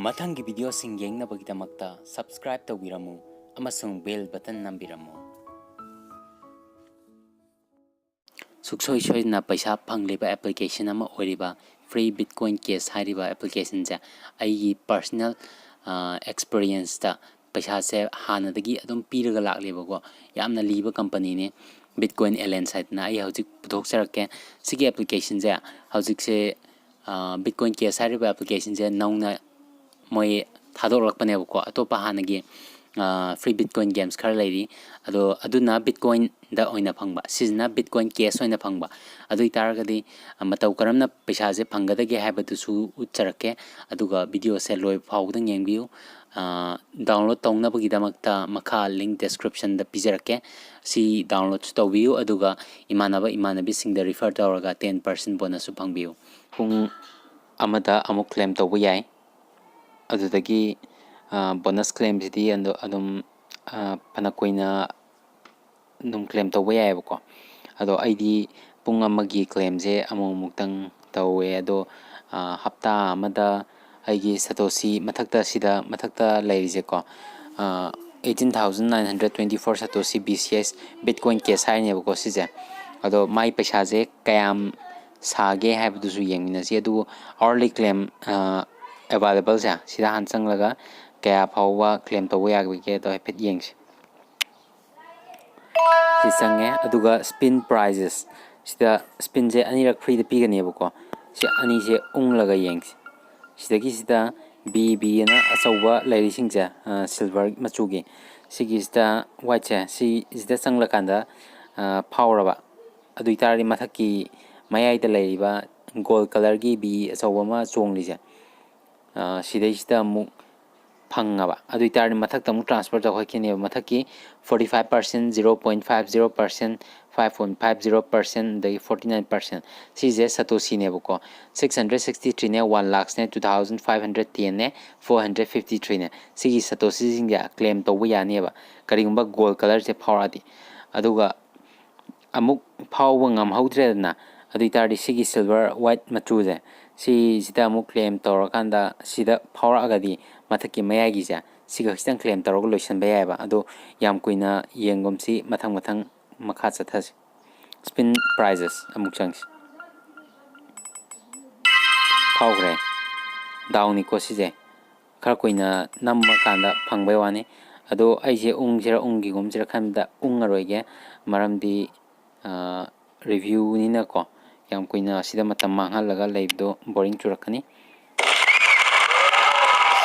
Mathangi video sing yengnabagidamagta subscribe tawbiramu amasung bell button nambiramu. Suksoi soina paisa phangliba application ama oriba free bitcoin case hariba application ja ai personal experience ta paisa se hanadagi adum piraga lakleba go yamna liba company ne bitcoin ln site na ai hojik puthok sarake sigi application ja hojik se bitcoin case hariba application ja nauna moi thadok lakpane ko atopa hanagi free bitcoin games khar leiri aduna bitcoin da oina phangba sizna bitcoin case oina phangba adu itaragadi Matou karamna peisa je phangada ge haibadu su ucharake aduga video se loi faobadang yengbiyu download tongna bagi damakta makha link description da pijarake si download tawbiyu aduga imanabi sing da refer tawraga 10% bonus su phangbiyu pung amada amuk claim tawbu yai adudagi bonus claim sidi adum panakoina num claim tawba yai bako ado id pung amagi claim je amuktang tawe ado hapta amada aigi satoshi mathakta lairije ko 18,924 satoshi bcs bitcoin case haine bako sije ado mai paisa je kayam sage haibdu su yengmina si adu hourly claim available ja sida hansang laga kaya phawa claim to ya ge to pet yengs si sange aduga spin prizes sida spin je ani rak free de pigani bako si ani je ung laga yengs sidagi sida bb na asawa lairi singja silver machugi sigi sida white ja si sida sangla kanda power ba adu itari mathaki mayai da lairiba gold color gi b asawa ma chongli ja sida mu phangaba adu itari mathak tamu transfer ta hoikene mathaki 45% 0.50% 5.50% dai 49% sije satoshi ne bako 663 ne 1 lakhs ne 2510 ne 453 ne sigi satoshi singya claim to ya ne ba karingba gold color se phawradi aduga amuk phawa ngam haudre na adu itari sigi silver white machu je si sida amuk claim tawrakanda sida phawragadi mathaki mayagi ja siga khitang claim tawrog loisan bayai ba ado yam kuina yengom si mathang makha chathas spin prizes amuk chang phawgre downi ko si je khar kuina namma kanda phangbai wani ado aije ungi gom jira khamda ungaroige maramdi review ni na ko yam kuina sida matam manghal laga leibdo boring churakani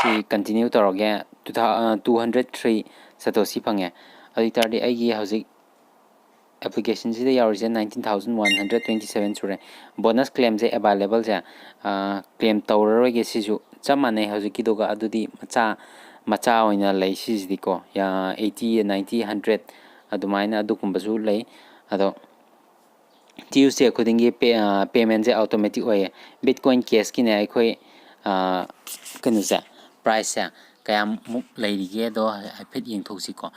si continue toroge 203 satoshi phange adi tardi aigi hauzik application sida yaurije 19,127 sure bonus claim je available ja claim tawroge sisu chamane hauziki doga adudi macha oina lei sidi ko ya 80 90 100 adumaina adukumbasu lei ado Tuesday khudingi payment je automatic oye bitcoin case kine akhoi kanusa price ya kayam muk lairige do hafet yengthoksi ko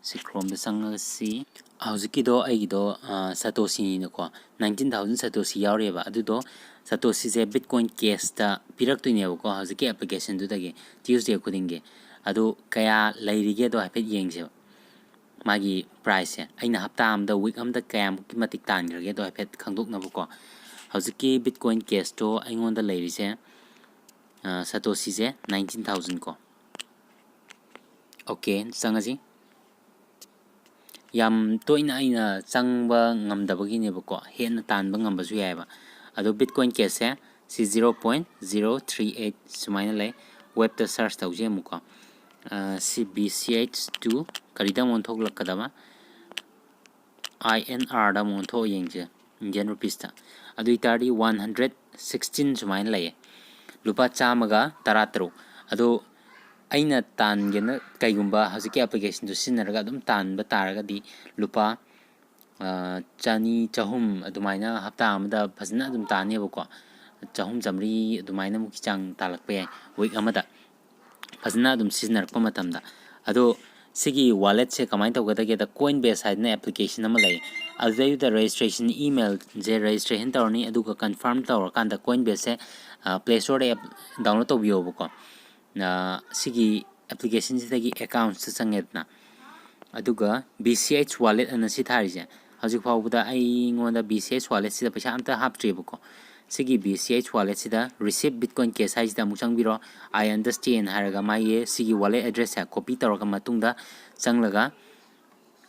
si chrome da sang si hauzik do ai do satoshi ne ko 19,000 satoshi yaure ba adu do satoshi je bitcoin case ta pirak tuine ko hauzik application du dagi Tuesday khudingi adu kaya lairige do hafet yengse magi price aina hapta amda week amda kayam ki matik tan grage do hafet khangdok na ko hauzik bitcoin case to aingon da lairise satoshi je 19,000 ko okay sangaji yam toina aina changba ngamdabagi ne ko hen tanba ngamba su yaiba ado bitcoin case si 0.038 sumaina lay web ta search tawje muko cbch2 karida mon thok lakadama inr da mon tho yengje indian rupees ta adu itari 116 sumaina lay lupa chamaga taratro ado aina tangena kaigumba haziki application to sijinnaraga adum tanba taraga di lupa chani chahum adumaina hapta amada phajna adum tane bako chahum jamri adumaina muki chang talakpe week amada phajna adum sijinnarpa matamda ado sigi wallet se kamai tawgadage da coinbase haidna application ama lay alveu da registration email je registration tawni aduga confirm tawrakanda coinbase Play Store app download tꯧbiyoबको सिगी application सिदगी account से संगेतना aduga BCH wallet ana si tharije hajik fawbuda ai ngonda BCH wallet sida paisa amta haptriboko sigi BCH wallet sida receive bitcoin case haisida muchang biro I understand haraga mai sigi wallet address ha copy tawraga matungda changlaga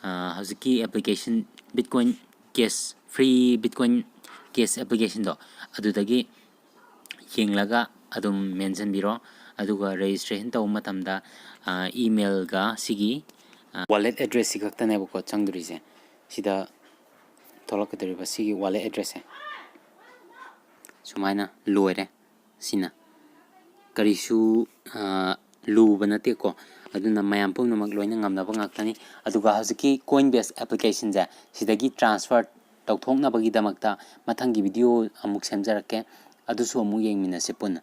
hajiki application bitcoin case free bitcoin case application do adudagi yenglaga adum mention biro aduga registration taw matamda email ga sigi wallet address si kaktane bako changdrise sida tholakadriba sigi wallet address hai sumaina loire sina karisu lu banate ko aduna mayam pung namak loina ngamna ba ngaktani aduga haziki coinbase application ja sidagi transfer tawthokna bagi damakta mathangi video amuk semjarake adusu amu yengmina se punna